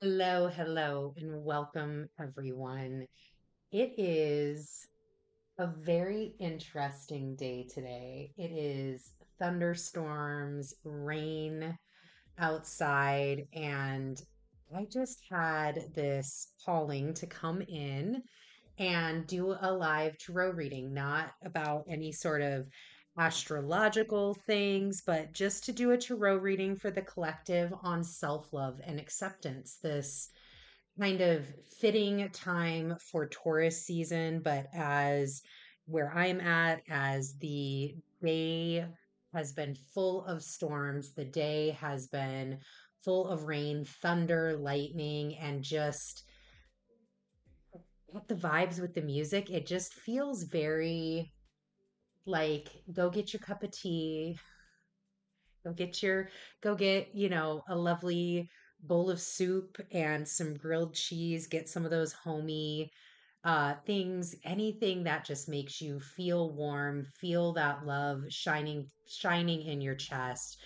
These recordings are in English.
Hello, hello, and welcome everyone. It is a very interesting day today. It is thunderstorms, rain outside, and I just had this calling to come in and do a live tarot reading, not about any sort of astrological things, but just to do a tarot reading for the collective on self-love and acceptance. This kind of fitting time for Taurus season, but as where I'm at, as the day has been full of storms, the day has been full of rain, thunder, lightning, and just the vibes with the music, it just feels very like go get your cup of tea, go get your go get, a lovely bowl of soup and some grilled cheese, get some of those homey things, anything that just makes you feel warm, feel that love shining in your chest,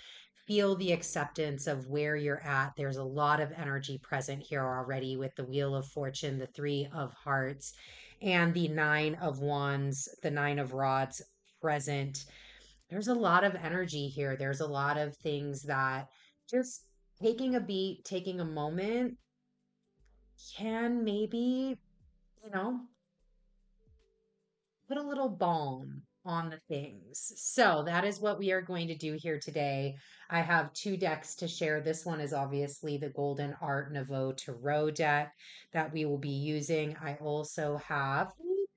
feel the acceptance of where you're at. There's a lot of energy present here already with the Wheel of Fortune, the Three of Hearts, and the Nine of Wands, the Nine of Rods present. There's a lot of energy here. There's a lot of things that just taking a beat, taking a moment can maybe, you know, put a little balm on the things. So that is what we are going to do here today. I have two decks to share. This one is obviously the Golden Art Nouveau Tarot deck that we will be using. I also have,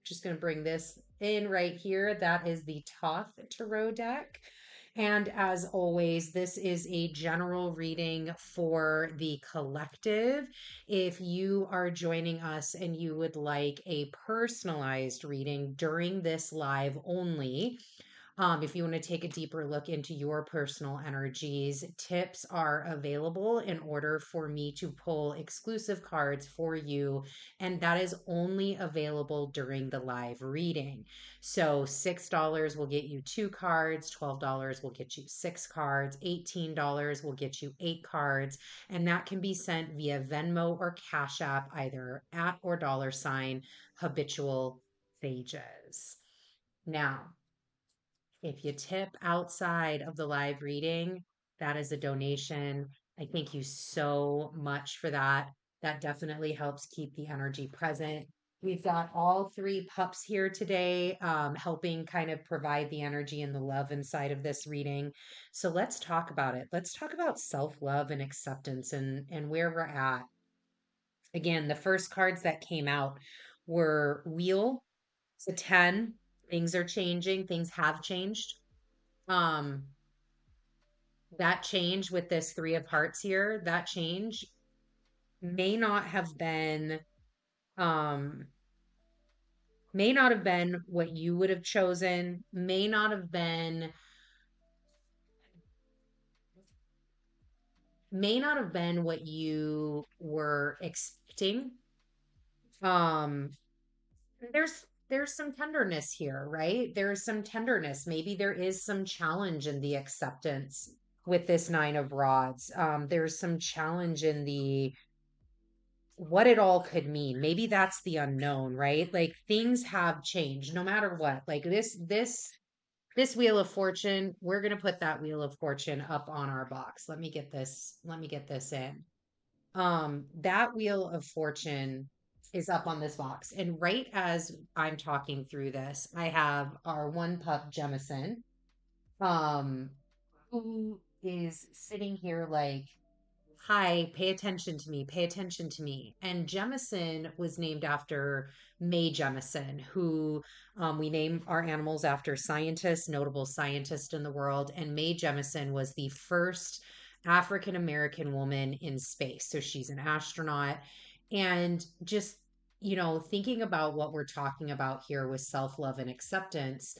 just going to bring this in right here. That is the Toth Tarot deck. And as always, this is a general reading for the collective. If you are joining us and you would like a personalized reading during this live only, if you want to take a deeper look into your personal energies, tips are available in order for me to pull exclusive cards for you. And that is only available during the live reading. So $6 will get you two cards, $12 will get you six cards, $18 will get you eight cards. And that can be sent via Venmo or Cash App, either at or dollar sign habitual sages. Now, if you tip outside of the live reading, that is a donation. I thank you so much for that. That definitely helps keep the energy present. We've got all three pups here today, helping kind of provide the energy and the love inside of this reading. So let's talk about it. Let's talk about self-love and acceptance and where we're at. Again, the first cards that came out were Wheel, it's a 10. Things are changing, things have changed. um that change with this Three of Hearts here, that change may not have been um may not have been what you would have chosen, may not have been what you were expecting. um there's some tenderness here, right? There's some tenderness, maybe there is some challenge in the acceptance with this Nine of Rods. There's some challenge in the what it all could mean. Maybe that's the unknown, right? Like things have changed no matter what. Like this Wheel of Fortune, we're going to put that Wheel of Fortune up on our box. Let me get this in. That Wheel of Fortune is up on this box. And right as I'm talking through this, I have our one pup Jemison, um who is sitting here like, hi, pay attention to me, pay attention to me. And Jemison was named after Mae Jemison, who we name our animals after scientists, notable scientists in the world. And Mae Jemison was the first African American woman in space. So she's an astronaut. And just, thinking about what we're talking about here with self love and acceptance,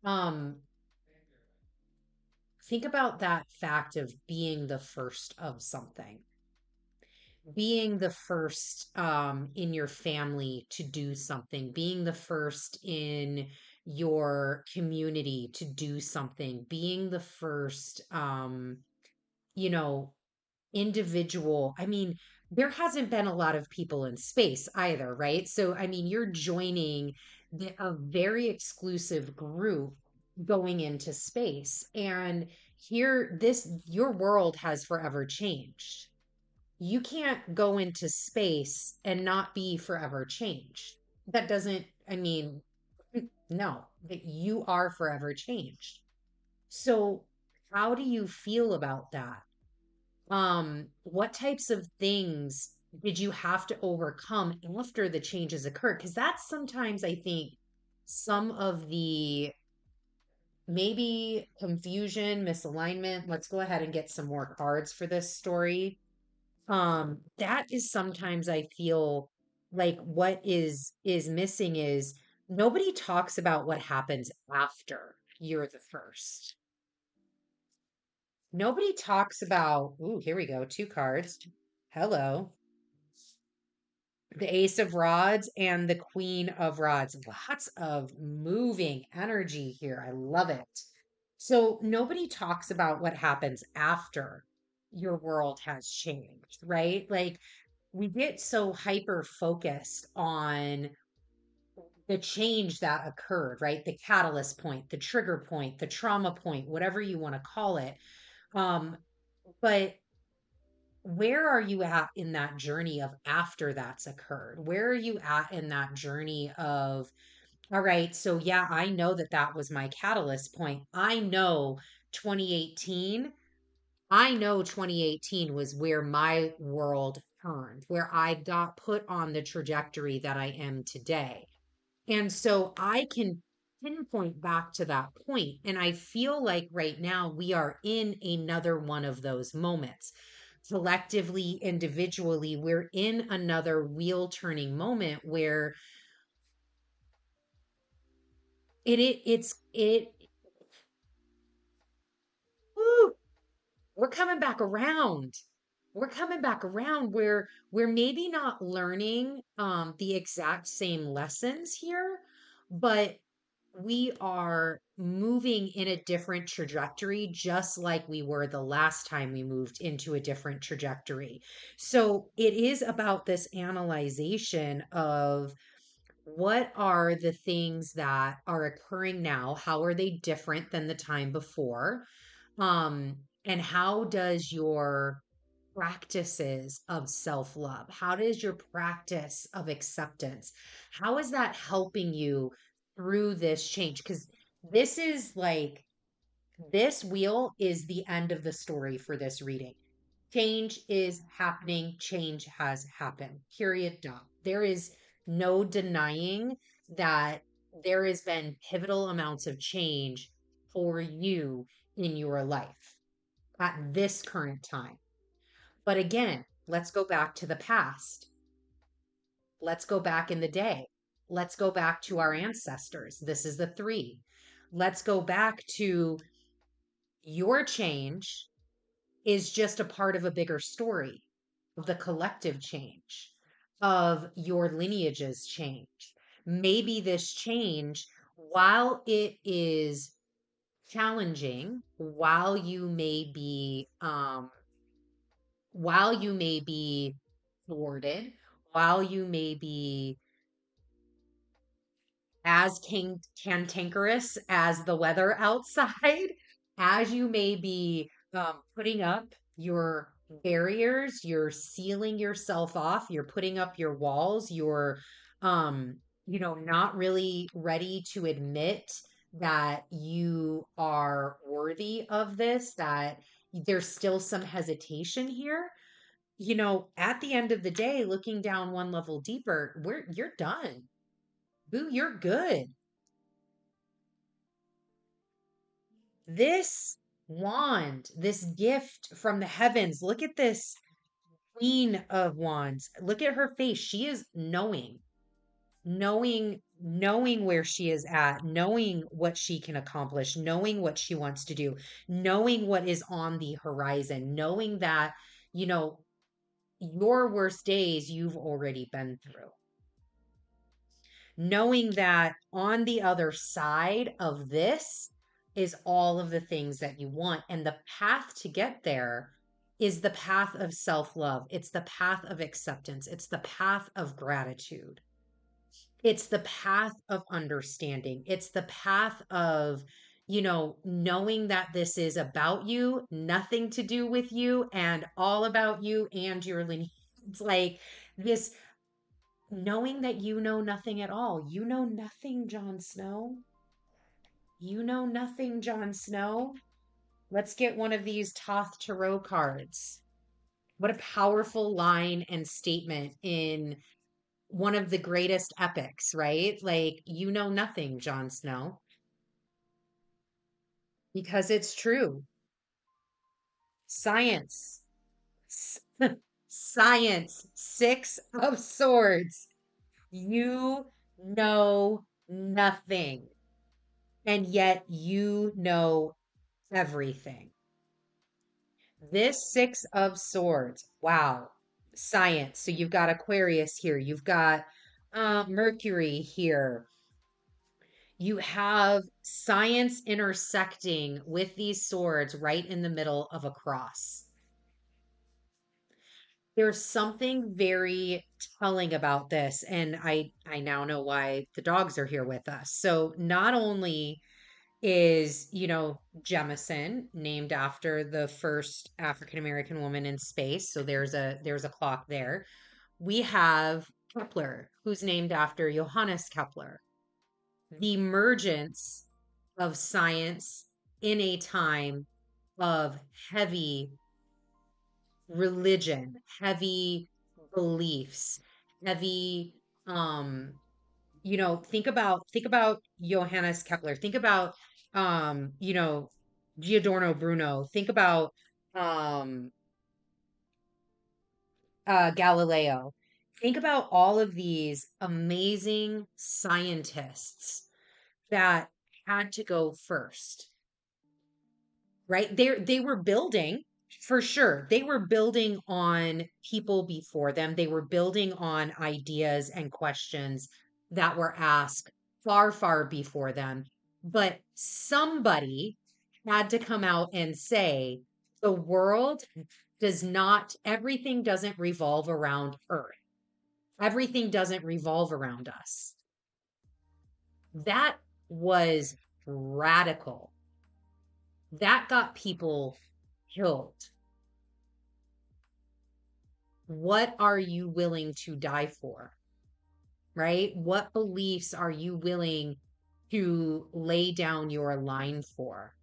um, think about that fact of being the first of something, being the first in your family to do something, being the first in your community to do something, being the first, you know, individual. I mean, there hasn't been a lot of people in space either, right? So, I mean, you're joining a very exclusive group going into space. And here, your world has forever changed. You can't go into space and not be forever changed. That doesn't, I mean, no, that you are forever changed. So, how do you feel about that? What types of things did you have to overcome after the changes occurred? Because that's sometimes, I think, some of the maybe confusion, misalignment. Let's go ahead and get some more cards for this story. That is sometimes I feel like what is missing is nobody talks about what happens after you're the first. Nobody talks about, ooh, here we go, two cards. Hello. The Ace of Rods and the Queen of Rods. Lots of moving energy here. I love it. So nobody talks about what happens after your world has changed, right? Like we get so hyper focused on the change that occurred, right? The catalyst point, the trigger point, the trauma point, whatever you want to call it. Um, but where are you at in that journey of after that's occurred? Where are you at in that journey of, all right, so yeah, I know that that was my catalyst point. 2018, I know 2018 was where my world turned, where I got put on the trajectory that I am today. And so I can pinpoint back to that point. And I feel like right now we are in another one of those moments. Collectively, individually, we're in another wheel turning moment where it woo, we're coming back around. We're coming back around where we're maybe not learning the exact same lessons here, but we are moving in a different trajectory, just like we were the last time we moved into a different trajectory. So it is about this analyzation of what are the things that are occurring now? How are they different than the time before? And how does your practices of self love, how does your practice of acceptance, how is that helping you through this change? Because this is like, this wheel is the end of the story for this reading. Change is happening, change has happened, period. Dot. There is no denying that there has been pivotal amounts of change for you in your life at this current time. But again, let's go back to the past. Let's go back in the day. Let's go back to our ancestors. This is the three. Let's go back to your change is just a part of a bigger story of the collective change, of your lineage's change. Maybe this change, while it is challenging, while you may be thwarted, while you may be as cantankerous as the weather outside, as you may be putting up your barriers, you're sealing yourself off, you're putting up your walls, you're, not really ready to admit that you are worthy of this, that there's still some hesitation here. At the end of the day, looking down one level deeper, you're done. Boo, you're good. This wand, this gift from the heavens, look at this Queen of Wands. Look at her face. She is knowing where she is at, knowing what she can accomplish, knowing what she wants to do, knowing what is on the horizon, knowing that, you know, your worst days you've already been through. Knowing that on the other side of this is all of the things that you want. And the path to get there is the path of self-love. It's the path of acceptance. It's the path of gratitude. It's the path of understanding. It's the path of, knowing that this is about you, nothing to do with you, and all about you and your lineage. It's like this knowing that you know nothing at all. You know nothing, Jon Snow. You know nothing, Jon Snow. Let's get one of these Toth Tarot cards. What a powerful line and statement in one of the greatest epics, right? Like, you know nothing, Jon Snow, because it's true. Science. Science. Six of Swords. You know nothing, and yet you know everything. This Six of Swords. Wow. Science. So you've got Aquarius here. You've got Mercury here. You have science intersecting with these swords right in the middle of a cross. There's something very telling about this, and I now know why the dogs are here with us. So not only is, Jemison named after the first African American woman in space, so there's a clock there. We have Kepler, who's named after Johannes Kepler. The emergence of science in a time of heavy religion, heavy beliefs, heavy um think about Johannes Kepler, think about Giordano Bruno, think about um Galileo. Think about all of these amazing scientists that had to go first, right? They were building for sure. They were building on people before them. They were building on ideas and questions that were asked far, far before them. But somebody had to come out and say, the world does not, everything doesn't revolve around Earth. Everything doesn't revolve around us. That was radical. That got people killed. What are you willing to die for? Right? What beliefs are you willing to lay down your line for?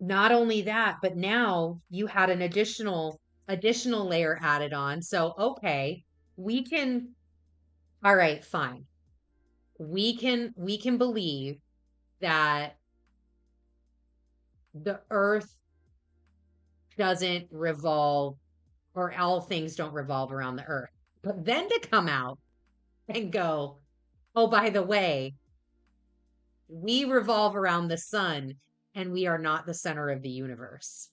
Not only that, but now you had an additional layer added on. So, okay, we can, all right, fine. We can believe that the earth doesn't revolve, or all things don't revolve around the earth. But then to come out and go, oh, by the way, we revolve around the sun and we are not the center of the universe.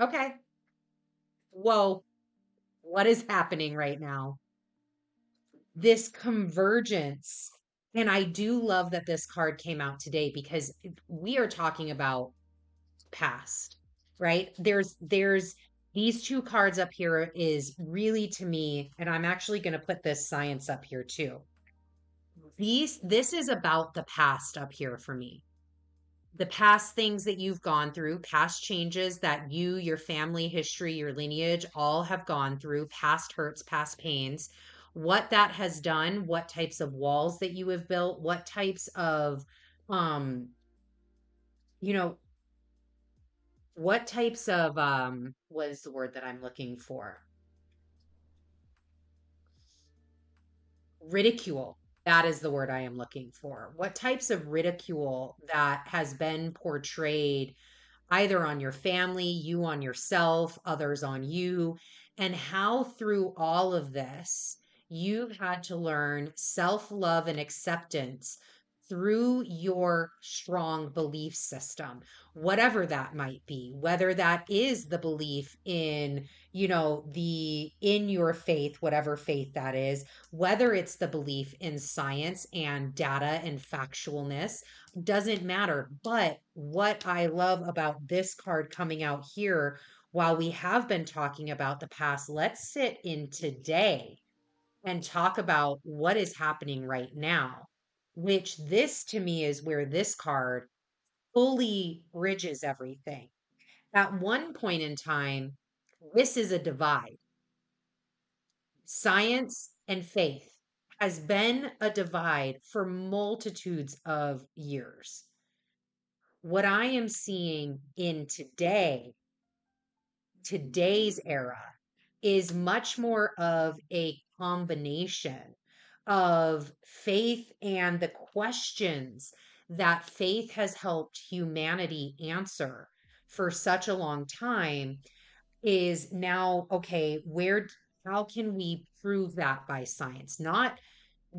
Okay. Whoa, what is happening right now? This convergence. And I do love that this card came out today because we are talking about past, right? There's these two cards up here is really to me, and I'm actually going to put this science up here too. This is about the past up here for me. The past things that you've gone through, past changes that you, your family history, your lineage all have gone through, past hurts, past pains, what that has done, what types of walls that you have built, what types of um you know what types of what is the word that I'm looking for? Ridicule. That is the word I am looking for. What types of ridicule that has been portrayed either on your family, you on yourself, others on you, and how through all of this, you've had to learn self love and acceptance through your strong belief system, whatever that might be, whether that is the belief in, the in your faith, whatever faith that is, whether it's the belief in science and data and factualness, doesn't matter. But what I love about this card coming out here, while we have been talking about the past, let's sit in today and talk about what is happening right now, which this to me is where this card fully bridges everything. At one point in time, this is a divide. Science and faith has been a divide for multitudes of years. What I am seeing in today's era, is much more of a combination of faith and the questions that faith has helped humanity answer for such a long time is now, okay, how can we prove that by science? Not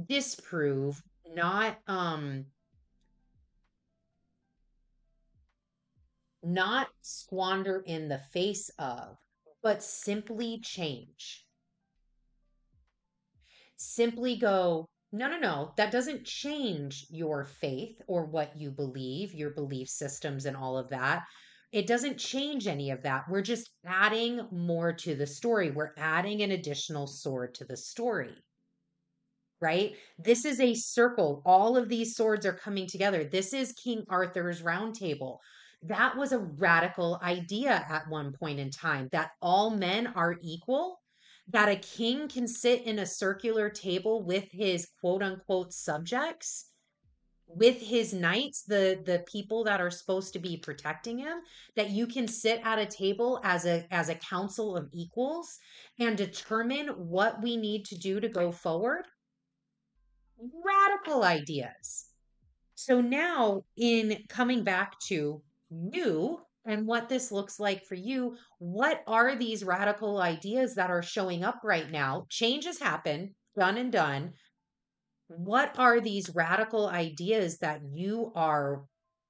disprove, not squander in the face of, but simply change. Simply go, no, no, no, that doesn't change your faith or what you believe, your belief systems and all of that. It doesn't change any of that. We're just adding more to the story. We're adding an additional sword to the story, right? This is a circle. All of these swords are coming together. This is King Arthur's round table. That was a radical idea at one point in time, that all men are equal, that a king can sit in a circular table with his quote unquote subjects, with his knights, the people that are supposed to be protecting him, that you can sit at a table as a council of equals and determine what we need to do to go forward. Radical ideas. So now, in coming back to you and what this looks like for you, what are these radical ideas that are showing up right now? Change has happened, done and done. What are these radical ideas that you are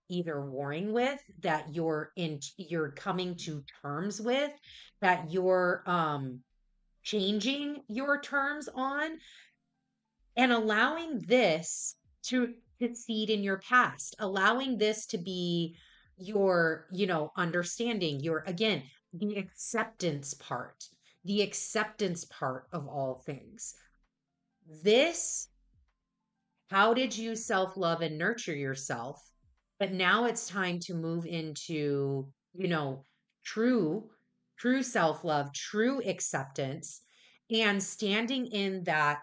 either warring with, that you're coming to terms with, that you're changing your terms on, and allowing this to seed in your past, allowing this to be your understanding, your, again, the acceptance part of all things. This, how did you self-love and nurture yourself? But now it's time to move into, true true self-love, true acceptance, and standing in that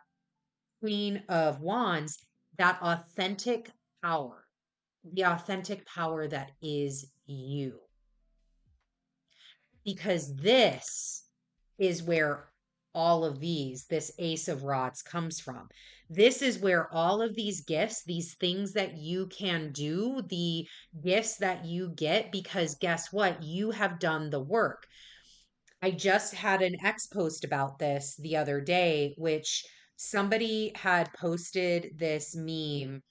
Queen of Wands, that power, the authentic power that is you. Because this is where all of this Ace of Rods comes from. This is where all of these gifts, these things that you can do, the gifts that you get, because guess what? You have done the work. I just had an X post about this the other day, which somebody had posted this meme,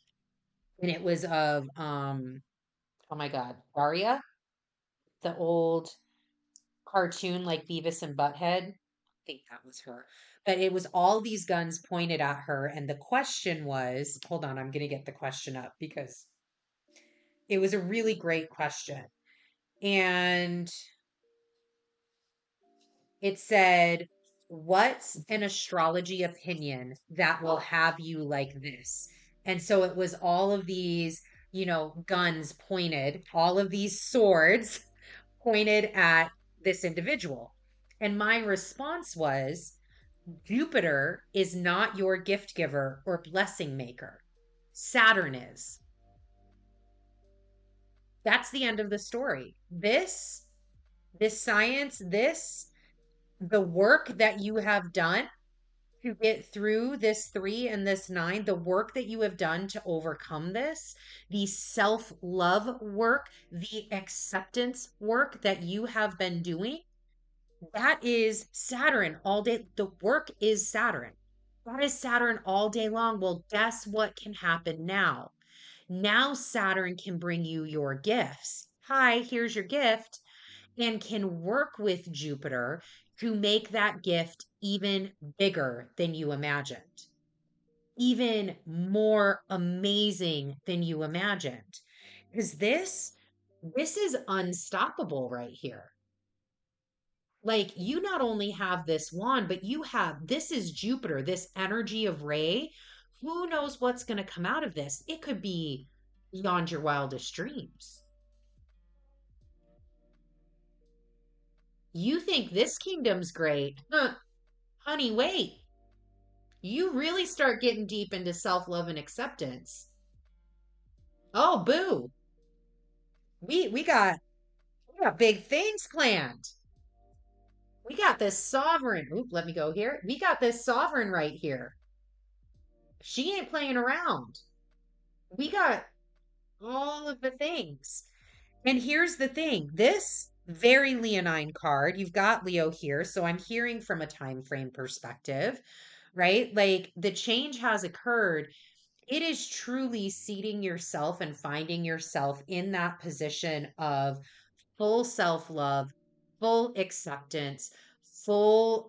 and it was of oh my God, Daria, the old cartoon like Beavis and Butthead. I think that was her. But it was all these guns pointed at her, and the question was, hold on, I'm gonna get the question up because it was a really great question. And it said, what's an astrology opinion that will have you like this? And so it was all of these, guns pointed, all of these swords pointed at this individual. And my response was, Jupiter is not your gift giver or blessing maker. Saturn is. That's the end of the story. This science, the work that you have done to get through this 3 and this 9, the work that you have done to overcome this, the self love work, the acceptance work that you have been doing, that is Saturn all day. The work is Saturn. That is Saturn all day long. Well, guess what can happen now? Now Saturn can bring you your gifts. Hi, here's your gift, and can work with Jupiter to make that gift even bigger than you imagined, even more amazing than you imagined. Because this is unstoppable right here. Like you not only have this wand, but you have this is Jupiter, this energy of Ray. Who knows what's going to come out of this? It could be beyond your wildest dreams. You think this kingdom's great? Huh, honey, wait. You really start getting deep into self-love and acceptance. Oh, boo. We got big things planned. We got this sovereign. Oop, let me go here. We got this sovereign right here. She ain't playing around. We got all of the things. And here's the thing. This very leonine card, you've got Leo here, so I'm hearing from a time frame perspective, right? Like the change has occurred. It is truly seating yourself and finding yourself in that position of full self-love, full acceptance, full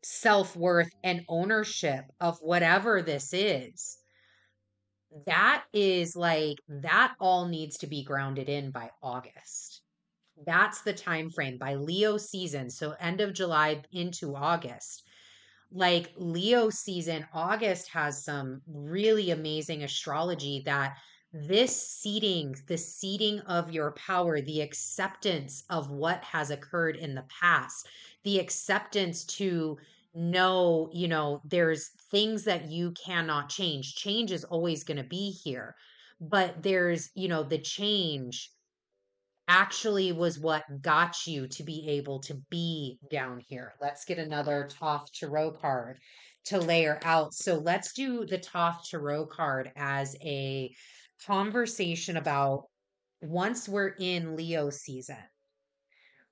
self-worth and ownership of whatever this is. That is like that all needs to be grounded in by August. That's the time frame by Leo season, so end of July into August. Like Leo season, August has some really amazing astrology that the seating of your power, the acceptance of what has occurred in the past, the acceptance to know, there's things that you cannot change. Change is always going to be here, but there's, the change actually was what got you to be able to be down here. Let's get another Toth Tarot card to layer out. So let's do the Toth Tarot card as a conversation about once we're in Leo season,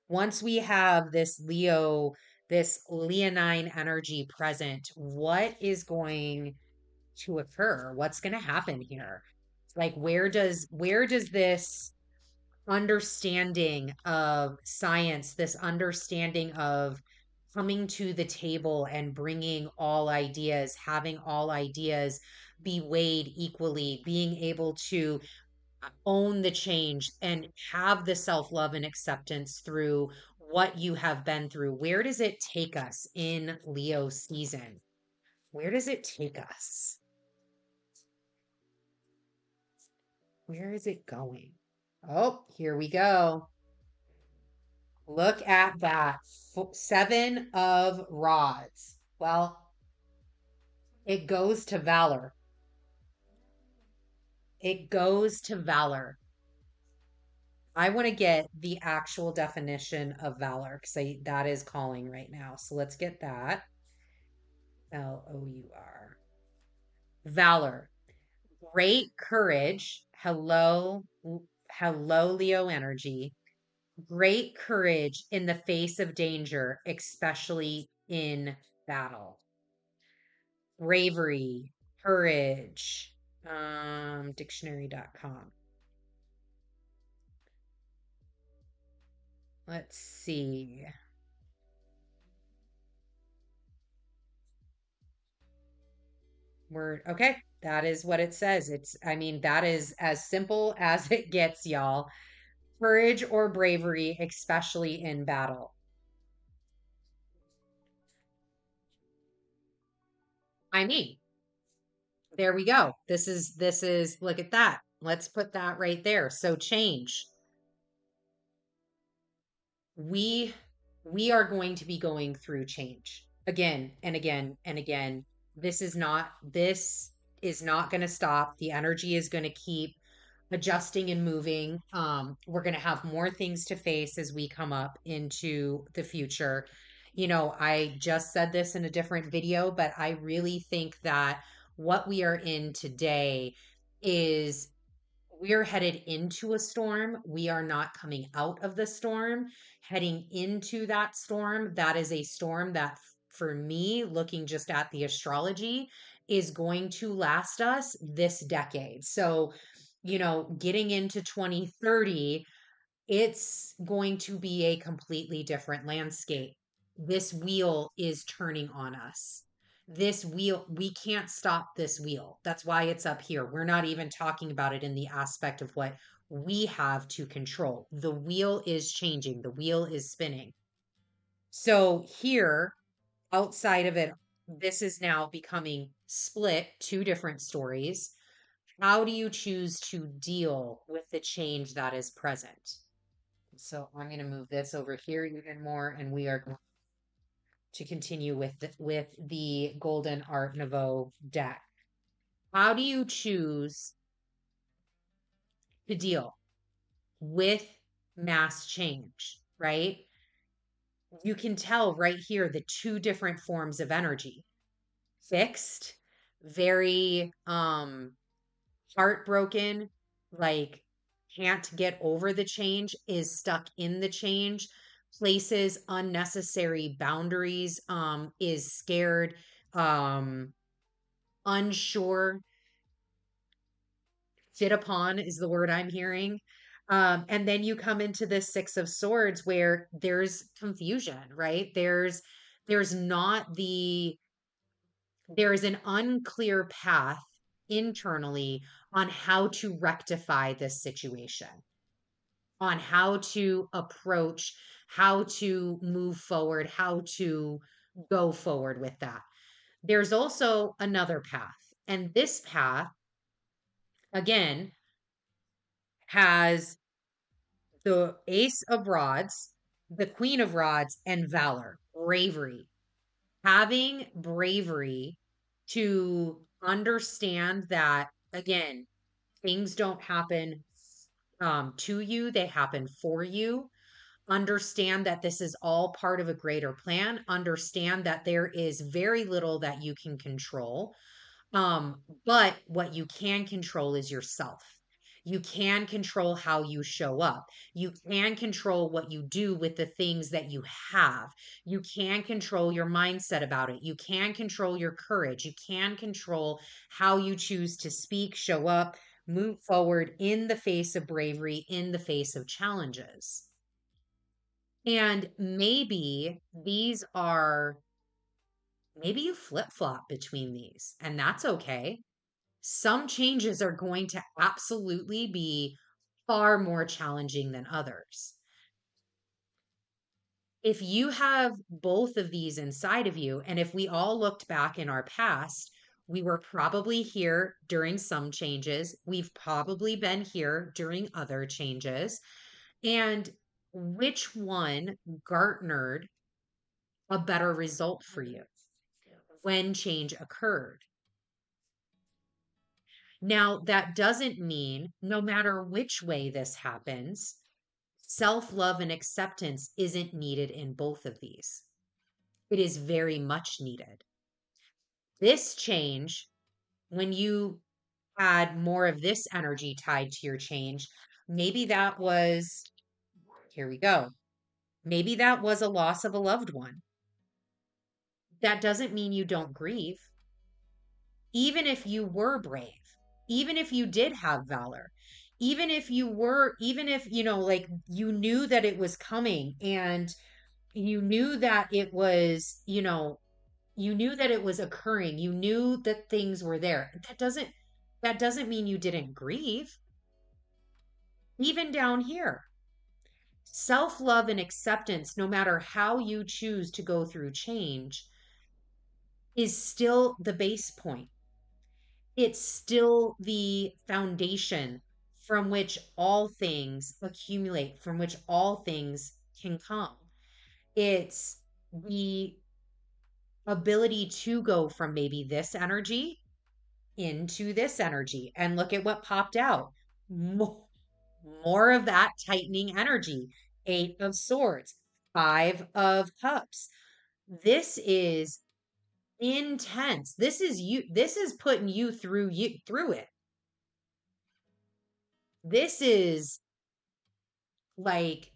once we have this leonine energy present, what is going to occur? What's going to happen here? Like where does this understanding of science, this understanding of coming to the table and bringing all ideas, having all ideas be weighed equally, being able to own the change and have the self love and acceptance through what you have been through. Where does it take us in Leo season? Where does it take us? Where is it going? Oh, here we go. Look at that. Seven of rods. Well, it goes to valor. It goes to valor. I want to get the actual definition of valor because that is calling right now. So let's get that. Lour. Valor. Great courage. Hello, hello, Leo energy. Great courage in the face of danger, especially in battle. Bravery, courage, dictionary.com. Let's see. Word. Okay. That is what it says. I mean, that is as simple as it gets, y'all. Courage or bravery, especially in battle. I mean, there we go. This is, look at that. Let's put that right there. So change. we we are going to be going through change again and again and again. This is not going to stop. The energy is going to keep adjusting and moving. We're going to have more things to face as we come up into the future. I just said this in a different video, but I really think that what we are in today is we're headed into a storm. We are not coming out of the storm, heading into that storm. That is a storm that, for me, looking just at the astrology, is going to last us this decade. So, getting into 2030, it's going to be a completely different landscape. This wheel is turning on us. This wheel, we can't stop this wheel. That's why it's up here. We're not even talking about it in the aspect of what we have to control. The wheel is changing, the wheel is spinning. So here, outside of it, this is now becoming split, two different stories. How do you choose to deal with the change that is present? So I'm going to move this over here even more, and we are going to continue with the Golden Art Nouveau deck. How do you choose to deal with mass change, right? You can tell right here the two different forms of energy. Fixed, very heartbroken, like can't get over the change, is stuck in the change, places unnecessary boundaries, is scared, um, unsure, fit upon is the word I'm hearing. And then you come into this Six of Swords where there's confusion, right? There's not the there is an unclear path internally on how to rectify this situation, on how to approach, how to move forward, how to go forward with that. There's also another path. And this path, again, has the Ace of Rods, the Queen of Rods, and Valor, bravery. Having bravery to understand that, again, things don't happen to you, they happen for you. Understand that this is all part of a greater plan. Understand that there is very little that you can control. But what you can control is yourself. You can control how you show up. You can control what you do with the things that you have. You can control your mindset about it. You can control your courage. You can control how you choose to speak, show up, move forward in the face of bravery, in the face of challenges. And maybe you flip flop between these, and that's okay. Some changes are going to absolutely be far more challenging than others. If you have both of these inside of you, and if we all looked back in our past, we were probably here during some changes. We've probably been here during other changes. And which one garnered a better result for you when change occurred? Now, that doesn't mean no matter which way this happens, self love and acceptance isn't needed in both of these. It is very much needed. This change, when you had more of this energy tied to your change, maybe that was, here we go, maybe that was a loss of a loved one. That doesn't mean you don't grieve. Even if you were brave, even if you did have valor, even if, like you knew that it was coming and you knew that it was, you knew that it was occurring, you knew that things were there. That doesn't mean you didn't grieve. Even down here, self-love and acceptance, no matter how you choose to go through change, is still the base point. It's still the foundation from which all things accumulate, from which all things can come. It's the ability to go from maybe this energy into this energy. And look at what popped out. More, more of that tightening energy. Eight of Swords, Five of Cups. This is intense. This is you. This is putting you through it. This is like,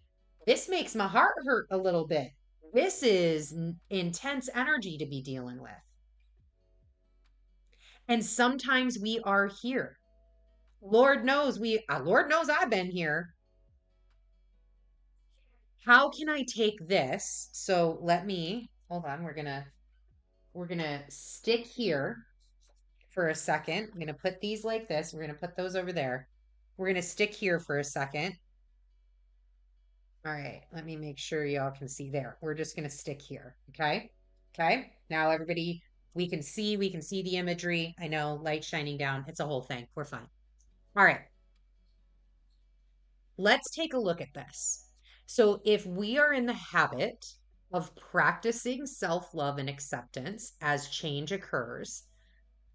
this makes my heart hurt a little bit. This is intense energy to be dealing with. And sometimes we are here. Lord knows I've been here. how can I take this? So let me, hold on, we're gonna stick here for a second. I'm gonna put these like this. We're gonna put those over there. We're gonna stick here for a second. All right, let me make sure y'all can see there. We're just gonna stick here, okay? Okay, now everybody, we can see the imagery. I know, light shining down. It's a whole thing. We're fine. All right, let's take a look at this. So if we are in the habit of practicing self-love and acceptance as change occurs,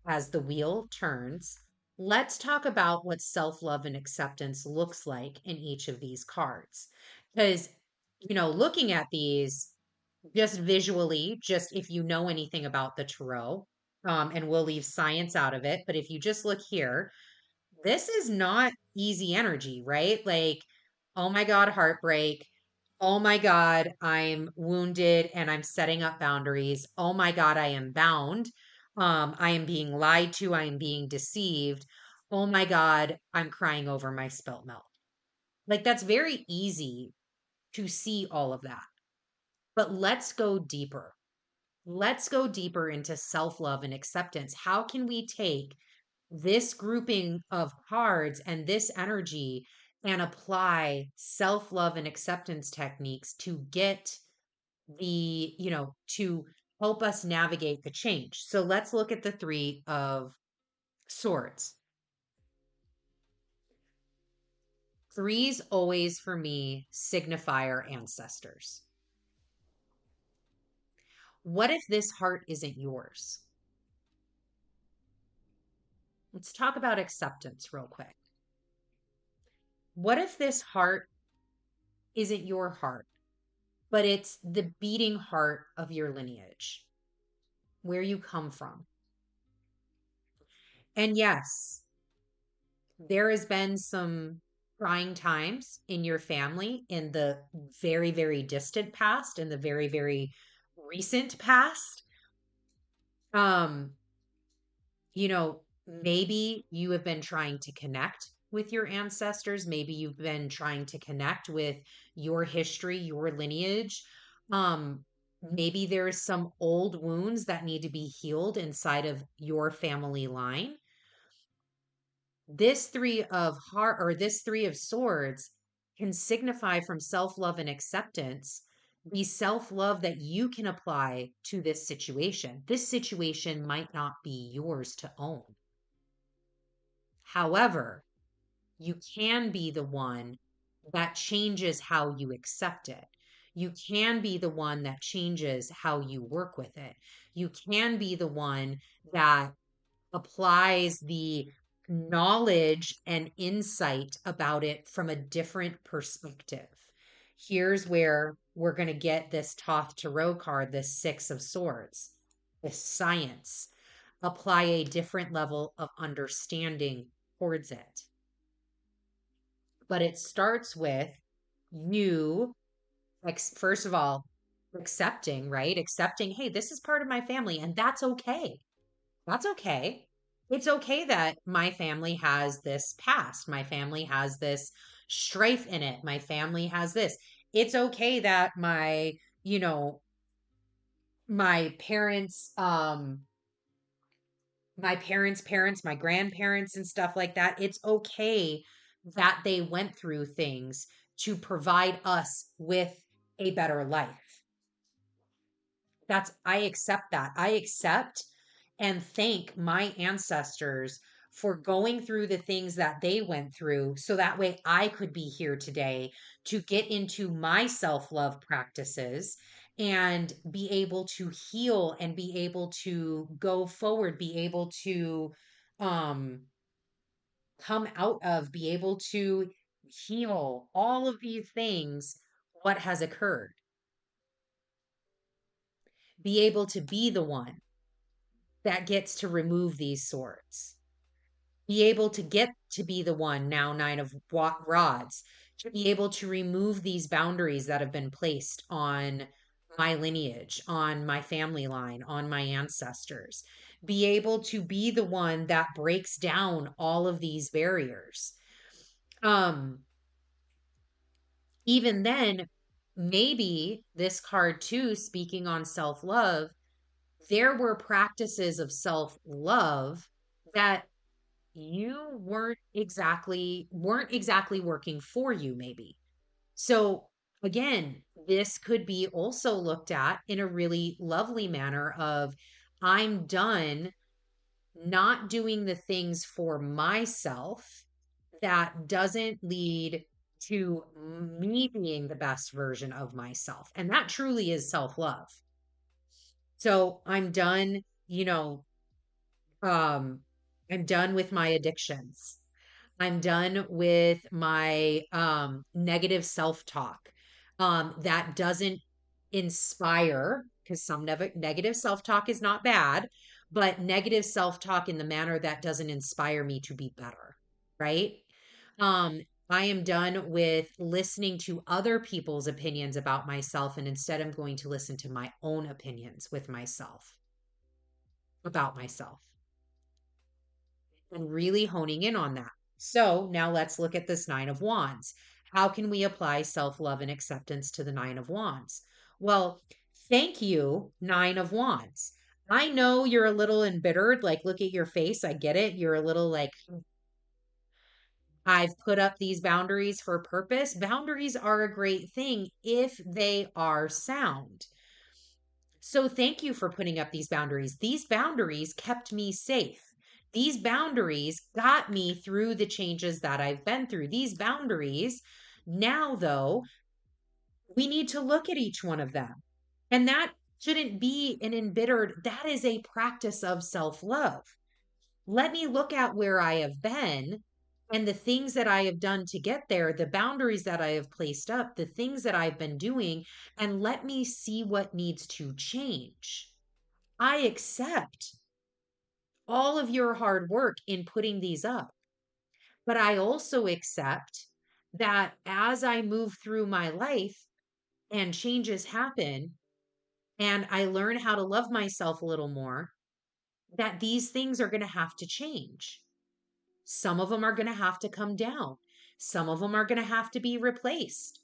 as the wheel turns, let's talk about what self love and acceptance looks like in each of these cards. Because, looking at these just visually, just if you know anything about the tarot, and we'll leave science out of it, but if you just look here, this is not easy energy, right? Like, oh my God, heartbreak. Oh my God, I'm wounded and I'm setting up boundaries. Oh my God, I am bound. I am being lied to. I am being deceived. Oh my God, I'm crying over my spilt milk. Like, that's very easy to see all of that. But let's go deeper. Let's go deeper into self love and acceptance. How can we take this grouping of cards and this energy and apply self love and acceptance techniques to get to help us navigate the change? So let's look at the Three of Swords. Threes always for me signify our ancestors. What if this heart isn't yours? Let's talk about acceptance real quick. What if this heart isn't your heart, but it's the beating heart of your lineage, where you come from? And yes, there has been some trying times in your family in the very, very distant past, in the very, very recent past. Um, maybe you have been trying to connect with your ancestors. Maybe you've been trying to connect with your history, your lineage. Um, maybe there's some old wounds that need to be healed inside of your family line. This three of swords can signify from self-love and acceptance the self-love that you can apply to this situation. This situation might not be yours to own. However, you can be the one that changes how you accept it. You can be the one that changes how you work with it. You can be the one that applies the knowledge and insight about it from a different perspective. Here's where we're going to get this Thoth Tarot card, this Six of Swords, this science. Apply a different level of understanding towards it. But it starts with you, first of all, accepting, right? Accepting, hey, this is part of my family, and that's okay. That's okay. It's okay that my family has this past. My family has this strife in it. My family has this. It's okay that you know, my parents, my grandparents and stuff like that, it's okay that they went through things to provide us with a better life. I accept that. I accept and thank my ancestors for going through the things that they went through so that way I could be here today to get into my self-love practices and be able to heal and be able to go forward, be able to um come out of, be able to heal all of these things, what has occurred, be able to be the one that gets to remove these swords, be able to get to be the one, now Nine of Rods, to be able to remove these boundaries that have been placed on my lineage, on my family line, on my ancestors, be able to be the one that breaks down all of these barriers. Um, Even then, maybe this card too, speaking on self-love, there were practices of self-love that you weren't exactly working for you, maybe. So again, this could be also looked at in a really lovely manner of I'm done not doing the things for myself that doesn't lead to me being the best version of myself. And that truly is self-love. So I'm done, you know, um, I'm done with my addictions. I'm done with my negative self-talk that doesn't inspire, because some negative self-talk is not bad, but negative self-talk in the manner that doesn't inspire me to be better, right? Um, I am done with listening to other people's opinions about myself, and instead I'm going to listen to my own opinions with myself about myself and really honing in on that. So now let's look at this Nine of Wands. How can we apply self love and acceptance to the Nine of Wands? Well, thank you, Nine of Wands. I know you're a little embittered. Like, look at your face. I get it. You're a little like, I've put up these boundaries for a purpose. Boundaries are a great thing if they are sound. So thank you for putting up these boundaries. These boundaries kept me safe. These boundaries got me through the changes that I've been through. These boundaries, now though, we need to look at each one of them. And that shouldn't be an embittered, that is a practice of self love. Let me look at where I have been and the things that I have done to get there, the boundaries that I have placed up, the things that I've been doing, and let me see what needs to change. I accept all of your hard work in putting these up, but I also accept that as I move through my life and changes happen and I learn how to love myself a little more, that these things are going to have to change. Some of them are going to have to come down. Some of them are going to have to be replaced.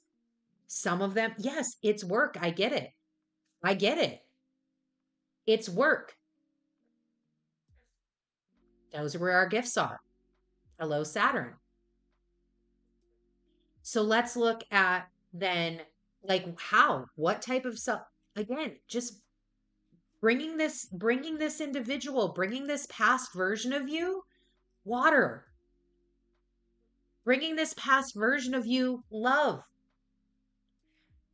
Some of them, yes, it's work. I get it. I get it. It's work. Those are where our gifts are. Hello, Saturn. So let's look at then, like, what type of self, again, just bringing this individual, bringing this past version of you, water, bringing this past version of you, love,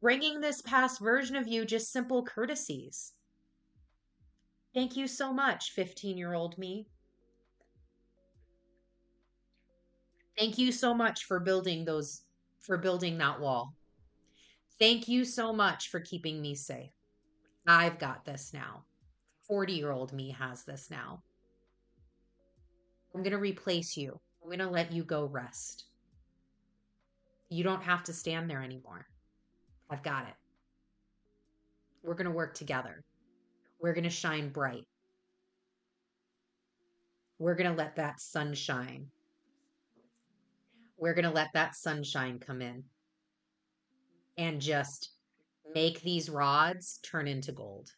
bringing this past version of you, just simple courtesies. Thank you so much, 15-year-old me. Thank you so much for building that wall. Thank you so much for keeping me safe. I've got this now. 40-year-old me has this now. I'm going to replace you. I'm going to let you go rest. You don't have to stand there anymore. I've got it. We're going to work together. We're going to shine bright. We're going to let that sun shine. We're going to let that sunshine come in and just make these rods turn into gold.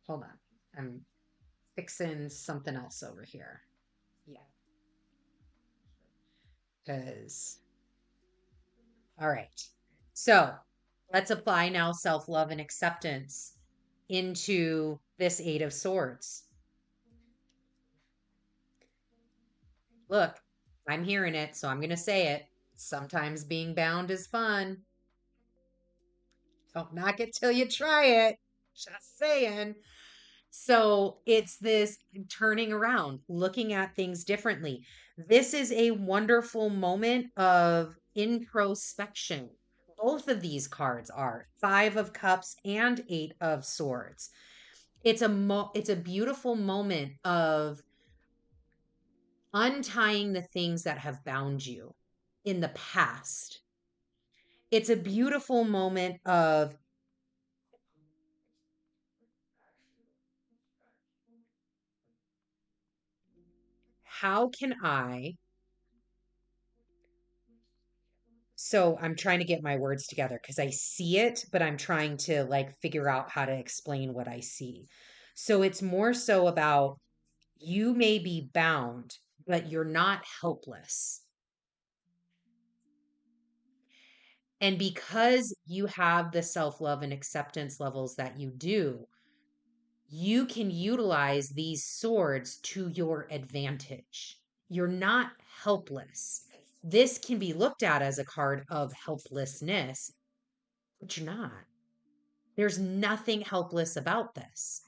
Hold on. I'm fixing something else over here. Yeah. Because, all right. So let's apply now self love and acceptance into this Eight of Swords. Look, I'm hearing it, so I'm going to say it. Sometimes being bound is fun. Don't knock it till you try it. Just saying. So it's this turning around, looking at things differently. This is a wonderful moment of introspection. Both of these cards are Five of Cups and Eight of Swords. It's a beautiful moment of untying the things that have bound you in the past. It's a beautiful moment of how can I, so I'm trying to get my words together because I see it, but I'm trying to like figure out how to explain what I see. So it's more so about you may be bound, but you're not helpless. And because you have the self love and acceptance levels that you do, you can utilize these swords to your advantage. You're not helpless. This can be looked at as a card of helplessness, but you're not. There's nothing helpless about this.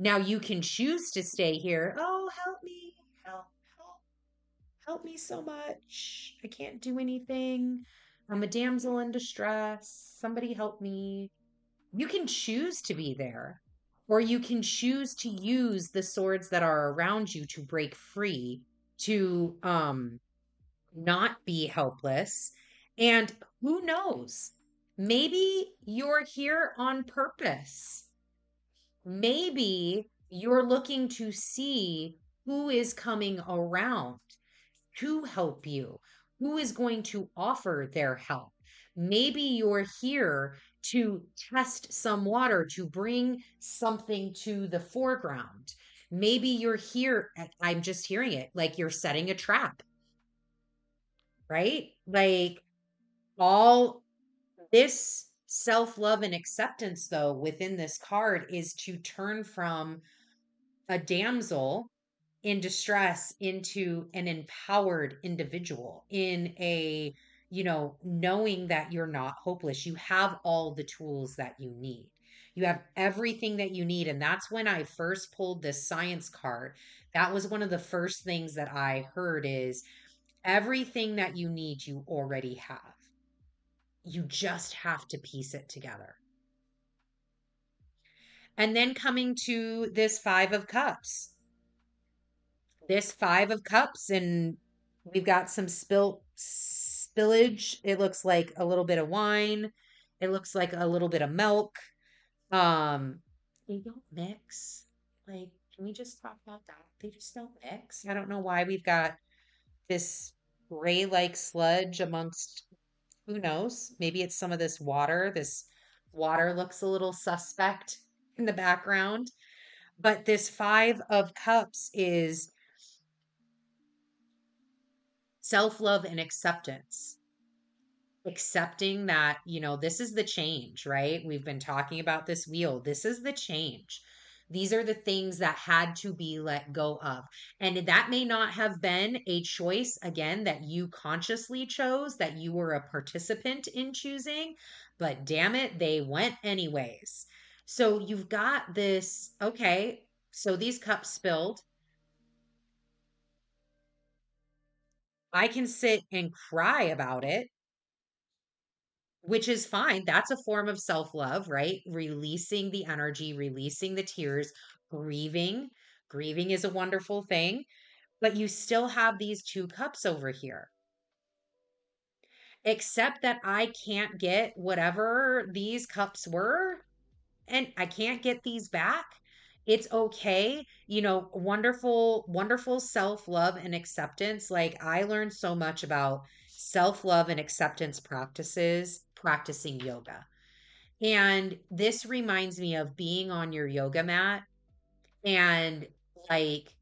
Now you can choose to stay here. Oh, help me. Help, help me so much. I can't do anything. I'm a damsel in distress. Somebody help me. You can choose to be there, or you can choose to use the swords that are around you to break free, to not be helpless. And who knows? Maybe you're here on purpose. Maybe you're looking to see who is coming around to help you, who is going to offer their help. Maybe you're here to test some water, to bring something to the foreground. Maybe you're here, I'm just hearing it, like you're setting a trap, right? Like all this self love and acceptance, though, within this card is to turn from a damsel in distress into an empowered individual in a, knowing that you're not hopeless. You have all the tools that you need. You have everything that you need. And that's when I first pulled this science card. That was one of the first things that I heard is everything that you need, you already have. You just have to piece it together. And then coming to this Five of Cups. This Five of Cups, and we've got some spilt spillage. It looks like a little bit of wine. It looks like a little bit of milk. Um, they don't mix. Like, can we just talk about that? They just don't mix. I don't know why we've got this gray like sludge amongst, who knows? Maybe it's some of this water. This water looks a little suspect in the background. But this Five of Cups is self love and acceptance. Accepting that, this is the change, right? We've been talking about this wheel. This is the change. These are the things that had to be let go of. And that may not have been a choice, again, that you consciously chose, that you were a participant in choosing, but damn it, they went anyways. So you've got this, okay, so these cups spilled. I can sit and cry about it, which is fine. That's a form of self love, right? Releasing the energy, releasing the tears, grieving. Grieving is a wonderful thing, but you still have these two cups over here. Except that I can't get whatever these cups were, and I can't get these back. It's okay. Wonderful, wonderful self love and acceptance. Like I learned so much about self love and acceptance practices practicing yoga. And this reminds me of being on your yoga mat and like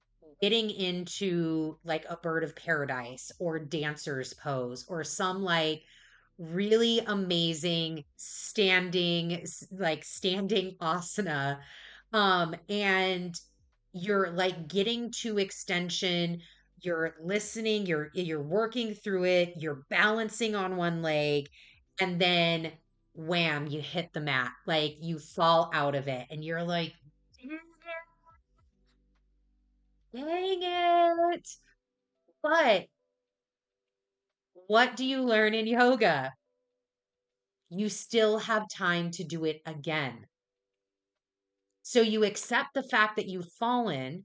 getting into like a bird of paradise or dancer's pose or some like really amazing standing asana. And you're like getting to extension, you're listening, you're working through it, you're balancing on one leg, and then wham, you hit the mat, like you fall out of it and you're like, dang it. But what do you learn in yoga? You still have time to do it again. So you accept the fact that you've fallen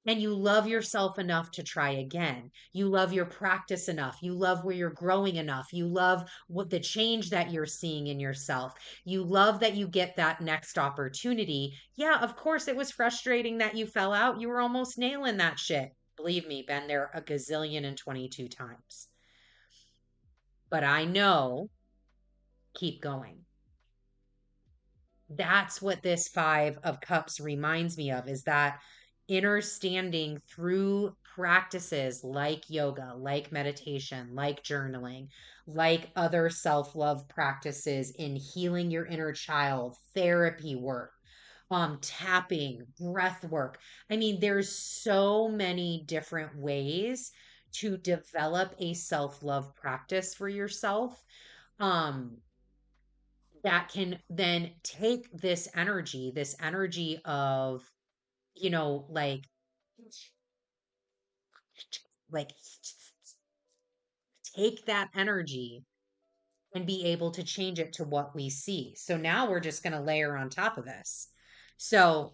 and you love yourself enough to try again. You love your practice enough. You love where you're growing enough. You love what the change that you're seeing in yourself. You love that you get that next opportunity. Yeah, of course, it was frustrating that you fell out. You were almost nailing that shit. Believe me, been there a gazillion and 22 times. But I know, keep going. That's what this Five of Cups reminds me of, is that inner standing through practices like yoga, like meditation, like journaling, like other self-love practices in healing your inner child, therapy work, tapping, breath work. I mean, there's so many different ways to develop a self-love practice for yourself. Um, that can then take this energy of, you know, like take that energy and be able to change it to what we see. So now we're just going to layer on top of this. So,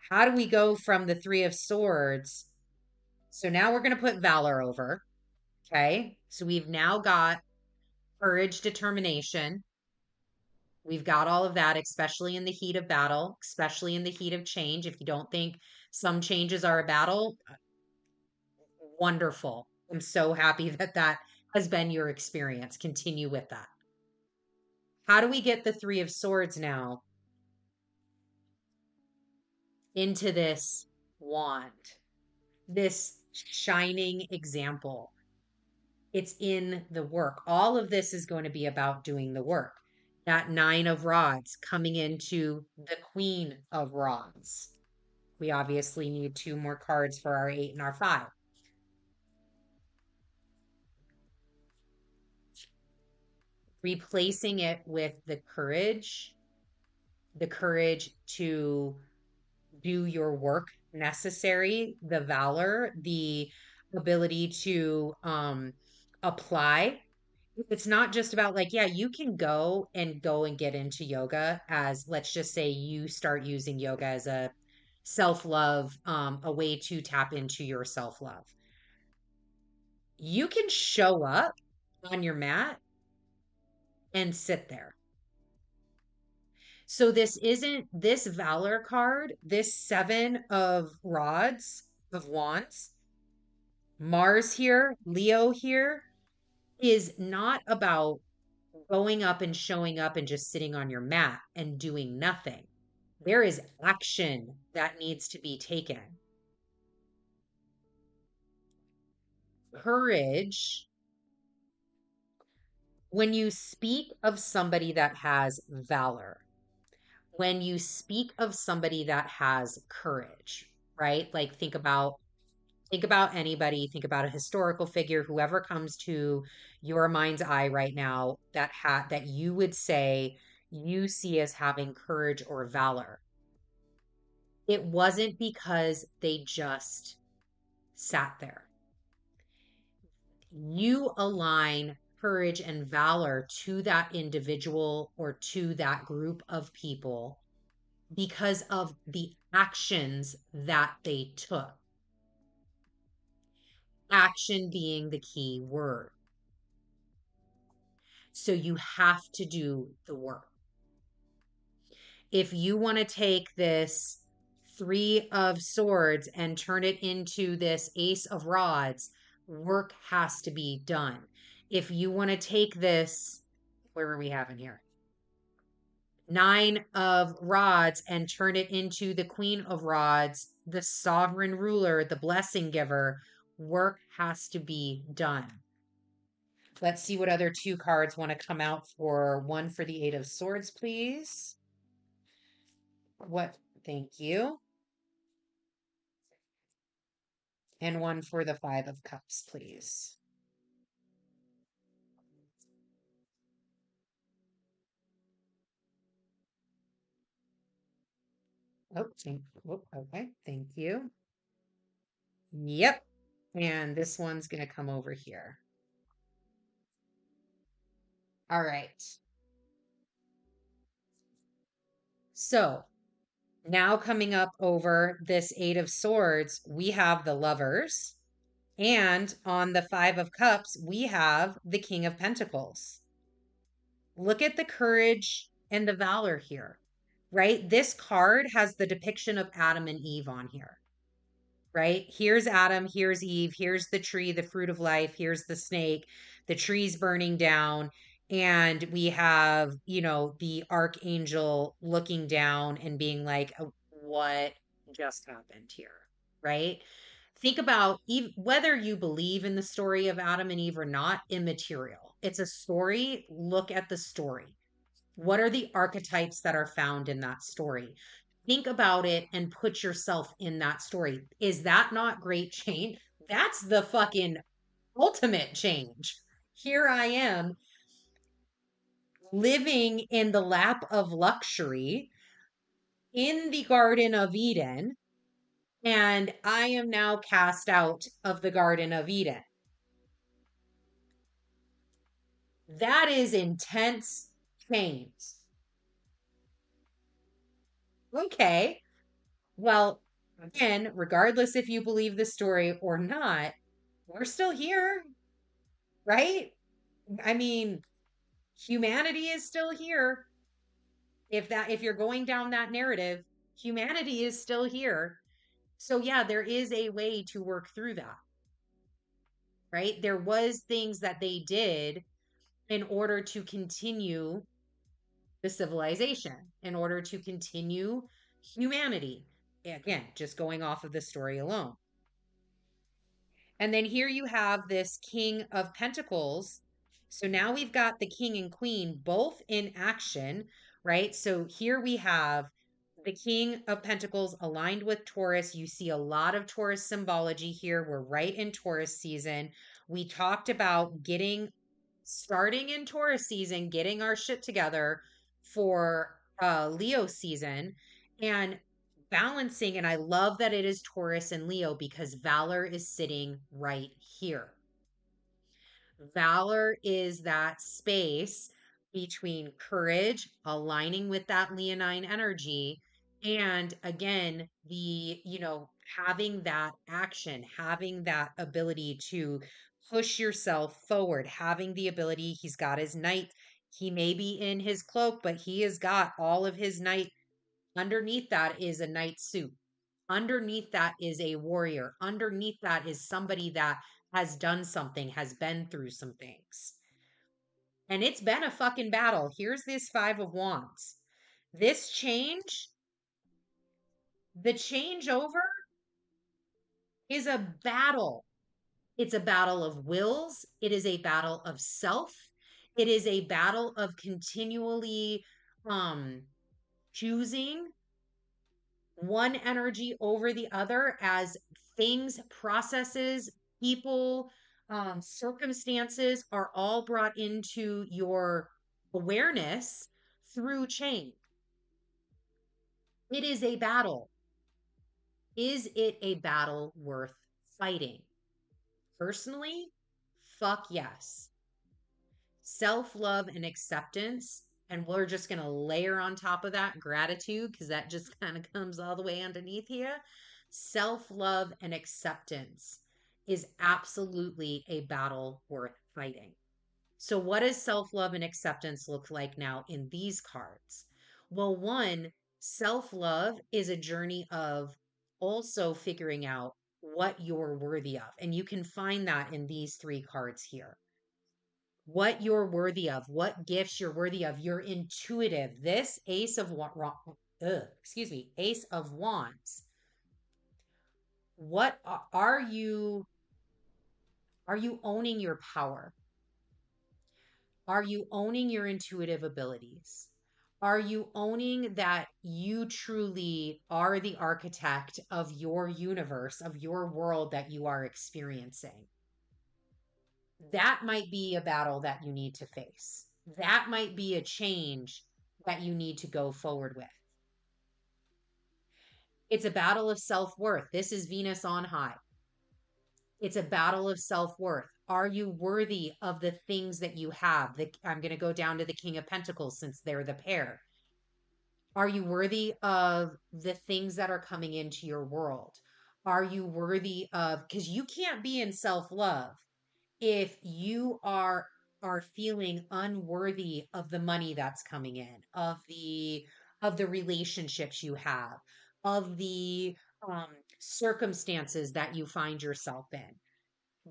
how do we go from the Three of Swords? So now we're going to put Valor over. Okay. So we've now got courage, determination. We've got all of that, especially in the heat of battle, especially in the heat of change. If you don't think some changes are a battle, wonderful. I'm so happy that that has been your experience. Continue with that. How do we get the Three of Swords now into this wand, this shining example? It's in the work. All of this is going to be about doing the work. That Nine of Rods coming into the Queen of Rods. We obviously need two more cards for our 8 and our 5. Replacing it with the courage to do your work necessary, the valor, the ability to apply. It's not just about like, yeah, you can go and get into yoga as, let's just say you start using yoga as a self-love, a way to tap into your self-love. You can show up on your mat and sit there. So this isn't this Valor card, this Seven of Rods, of Wands, Mars here, Leo here, is not about going up and showing up and just sitting on your mat and doing nothing. There is action that needs to be taken. Courage. When you speak of somebody that has valor, when you speak of somebody that has courage, right? Like think about anybody, think about a historical figure, whoever comes to your mind's eye right now that you would say you see as having courage or valor. It wasn't because they just sat there. You align courage and valor to that individual or to that group of people because of the actions that they took. Action being the key word. So you have to do the work. If you want to take this Three of Swords and turn it into this Ace of Rods, work has to be done. If you want to take this, where are we having here? Nine of Rods and turn it into the Queen of Rods, the sovereign ruler, the blessing giver, work has to be done. Let's see what other two cards want to come out for one for the Eight of Swords, please. What? Thank you. And one for the Five of Cups, please. Okay. Thank you. Yep. And this one's going to come over here. All right. So now coming up over this Eight of Swords, we have the Lovers. And on the Five of Cups, we have the King of Pentacles. Look at the courage and the valor here, right? This card has the depiction of Adam and Eve on here. right? Here's Adam, here's Eve, here's the tree, the fruit of life, here's the snake, the tree's burning down. And we have, the archangel looking down and being like, what just happened here? Right? Think about whether you believe in the story of Adam and Eve or not, immaterial. It's a story. Look at the story. What are the archetypes that are found in that story? Think about it and put yourself in that story. Is that not great change? That's the fucking ultimate change. Here I am living in the lap of luxury in the Garden of Eden, and I am now cast out of the Garden of Eden. That is intense change. Okay. Well, again, regardless if you believe the story or not, we're still here, right? I mean, humanity is still here. If you're going down that narrative, humanity is still here. So yeah, there is a way to work through that, right? There was things that they did in order to continue the civilization, in order to continue humanity. Again, just going off of the story alone. And then here you have this King of Pentacles. So now we've got the King and Queen both in action, right? So here we have the King of Pentacles aligned with Taurus. You see a lot of Taurus symbology here. We're right in Taurus season. We talked about starting in Taurus season, getting our shit together for Leo season and balancing. And I love that it is Taurus and Leo because Valor is sitting right here. Valor is that space between courage, aligning with that Leonine energy, and again, having that action, having that ability to push yourself forward, having the ability. He's got his knight. He may be in his cloak, but he has got all of his knight. Underneath that is a knight suit. Underneath that is a warrior. Underneath that is somebody that has done something, has been through some things. And it's been a fucking battle. Here's this Five of Wands. This change, the changeover is a battle. It's a battle of wills. It is a battle of self. It is a battle of continually um choosing one energy over the other as things, processes, people, circumstances are all brought into your awareness through change. It is a battle. Is it a battle worth fighting? Personally, fuck yes. Self love and acceptance. And we're just going to layer on top of that gratitude because that just kind of comes all the way underneath here. Self love and acceptance is absolutely a battle worth fighting. So, what does self love and acceptance look like now in these cards? Well, one, self love is a journey of also figuring out what you're worthy of. And you can find that in these three cards here. What you're worthy of, what gifts you're worthy of. You're intuitive. This Ace of Wands. What are you owning your power? Are you owning your intuitive abilities? Are you owning that you truly are the architect of your universe, of your world that you are experiencing? That might be a battle that you need to face. That might be a change that you need to go forward with. It's a battle of self worth. This is Venus on high. It's a battle of self worth. Are you worthy of the things that you have? I'm going to go down to the King of Pentacles since they're the pair. Are you worthy of the things that are coming into your world? Are you worthy of, because you can't be in self love if you are feeling unworthy of the money that's coming in, of the relationships you have, of the circumstances that you find yourself in.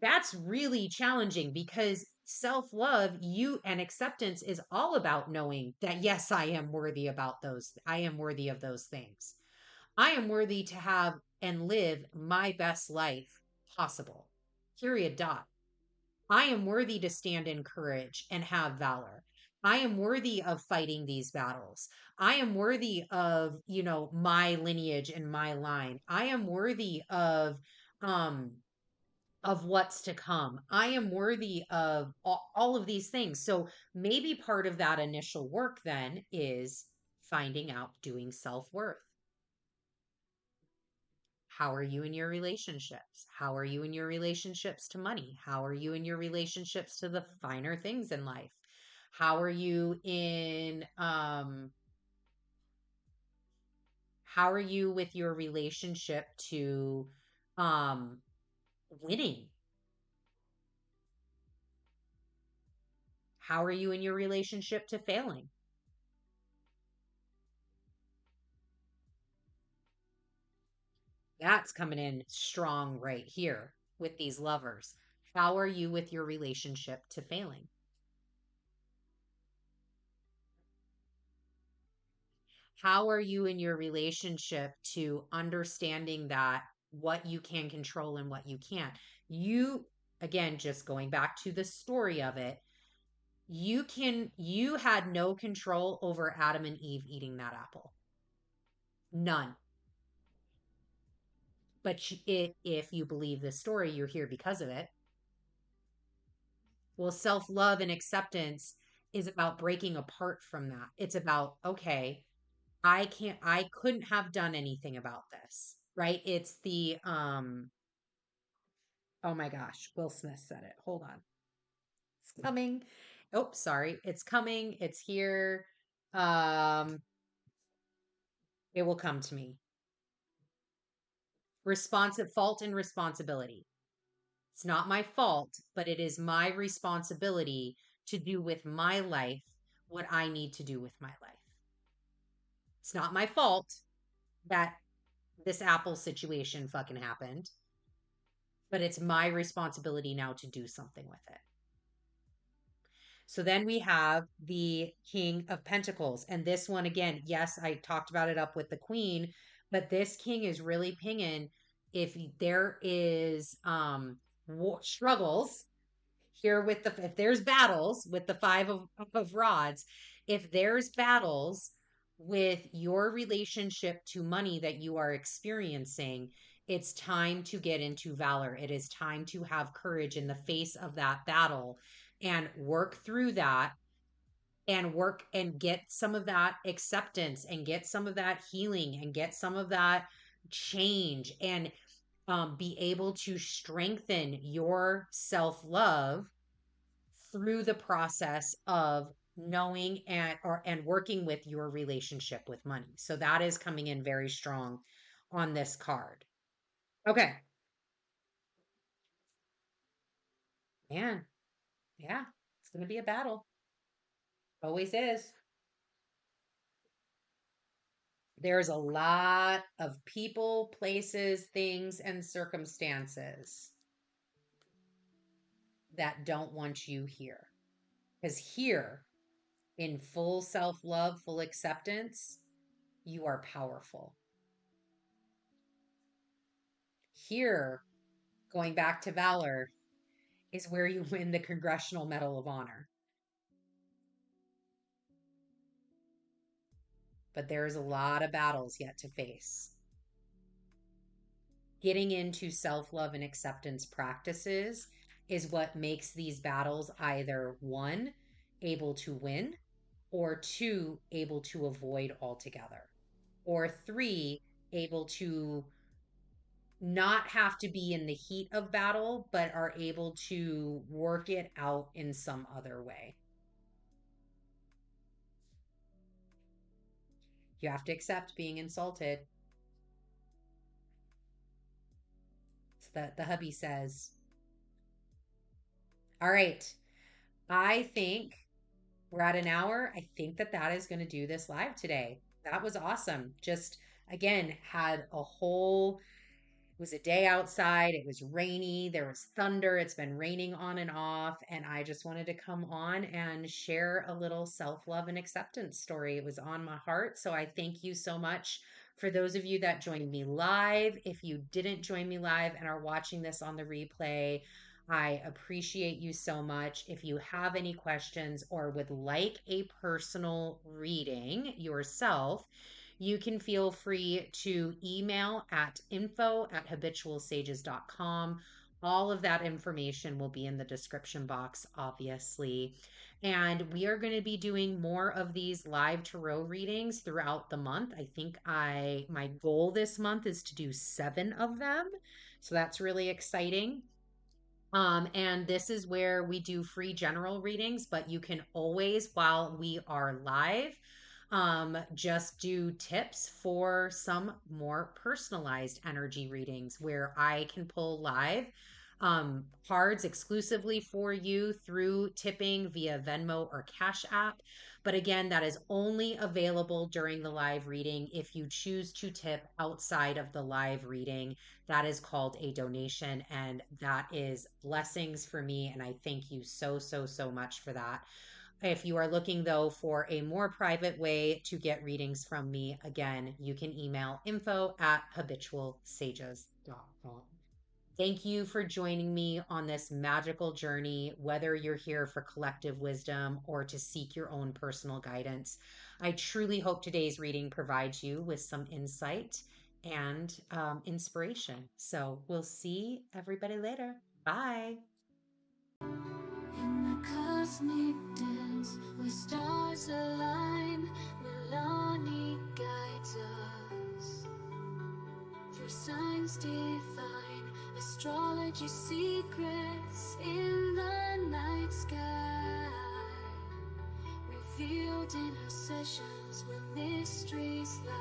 That's really challenging because self-love, you and acceptance is all about knowing that yes, I am worthy about those. I am worthy of those things. I am worthy to have and live my best life possible. Period. Dot. I am worthy to stand in courage and have valor. I am worthy of fighting these battles. I am worthy of, my lineage and my line. I am worthy um of what's to come. I am worthy of all of these things. So maybe part of that initial work then is finding out doing self-worth. How are you in your relationships? How are you in your relationships to money? How are you in your relationships to the finer things in life? How are you in how are you with your relationship to um winning? How are you in your relationship to failing? That's coming in strong right here with these lovers. How are you with your relationship to failing? How are you in your relationship to understanding that what you can control and what you can't? You, again, just going back to the story of it, you had no control over Adam and Eve eating that apple. None. But if you believe this story, you're here because of it. Well, self love and acceptance is about breaking apart from that. It's about, okay, I couldn't have done anything about this, right? It's oh my gosh, Will Smith said it. Hold on. It's coming. Oh, sorry. It's coming. It's here. Um, it will come to me. Responsive fault and responsibility. It's not my fault, but it is my responsibility to do with my life what I need to do with my life. It's not my fault that this Apple situation fucking happened, but it's my responsibility now to do something with it. So then we have the King of Pentacles. And this one, again, yes, I talked about it up with the Queen, but this King is really pinging if there is struggles here with if there's battles with the of rods, if there's battles with your relationship to money that you are experiencing, it's time to get into valor. It is time to have courage in the face of that battle and work through that and work and get some of that acceptance and get some of that healing and get some of that change and be able to strengthen your self-love through the process of knowing and working with your relationship with money. So that is coming in very strong on this card. Okay. Man, yeah, it's going to be a battle. Always is. There's a lot of people, places, things, and circumstances that don't want you here. Because here, in full self love, full acceptance, you are powerful. Here, going back to valor, is where you win the Congressional Medal of Honor. But there's a lot of battles yet to face. Getting into self love and acceptance practices is what makes these battles either one, able to win, or two, able to avoid altogether, or three, able to not have to be in the heat of battle, but are able to work it out in some other way. You have to accept being insulted. It's the hubby says. All right. I think we're at an hour. I think that is going to do this live today. That was awesome. Just again, had a whole it was a day outside. It was rainy. There was thunder. It's been raining on and off. And I just wanted to come on and share a little self love and acceptance story. It was on my heart. So I thank you so much for those of you that joined me live. If you didn't join me live and are watching this on the replay, I appreciate you so much. If you have any questions or would like a personal reading yourself, you can feel free to email at info@habitualsages.com. All of that information will be in the description box, obviously. And we are going to be doing more of these live tarot readings throughout the month. I think my goal this month is to do 7 of them. So that's really exciting. And this is where we do free general readings, but you can always, while we are live, just do tips for some more personalized energy readings where I can pull live cards exclusively for you through tipping via Venmo or Cash App. But again, that is only available during the live reading. If you choose to tip outside of the live reading, that is called a donation, and that is blessings for me. And I thank you so, so, so much for that. If you are looking, though, for a more private way to get readings from me, again, you can email info@habitualsages.com. Thank you for joining me on this magical journey, whether you're here for collective wisdom or to seek your own personal guidance. I truly hope today's reading provides you with some insight and inspiration. So we'll see everybody later. Bye. In the cosmic dance, where stars align, Milani guides us through signs divine, astrology secrets in the night sky, revealed in her sessions where mysteries lie.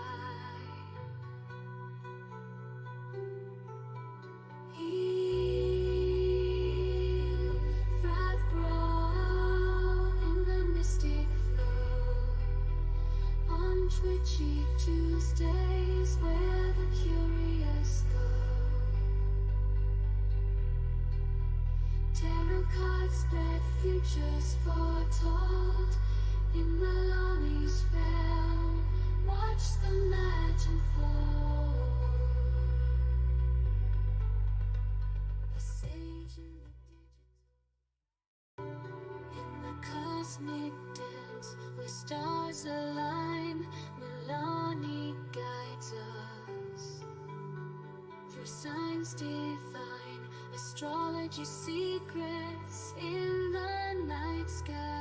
Twitchy Tuesdays, where the curious go. Tarot cards spread futures foretold in Milani's realm. Watch the magic unfold. A sage in the cosmic dance, where stars align, Milani guides us through signs divine, astrology secrets in the night sky.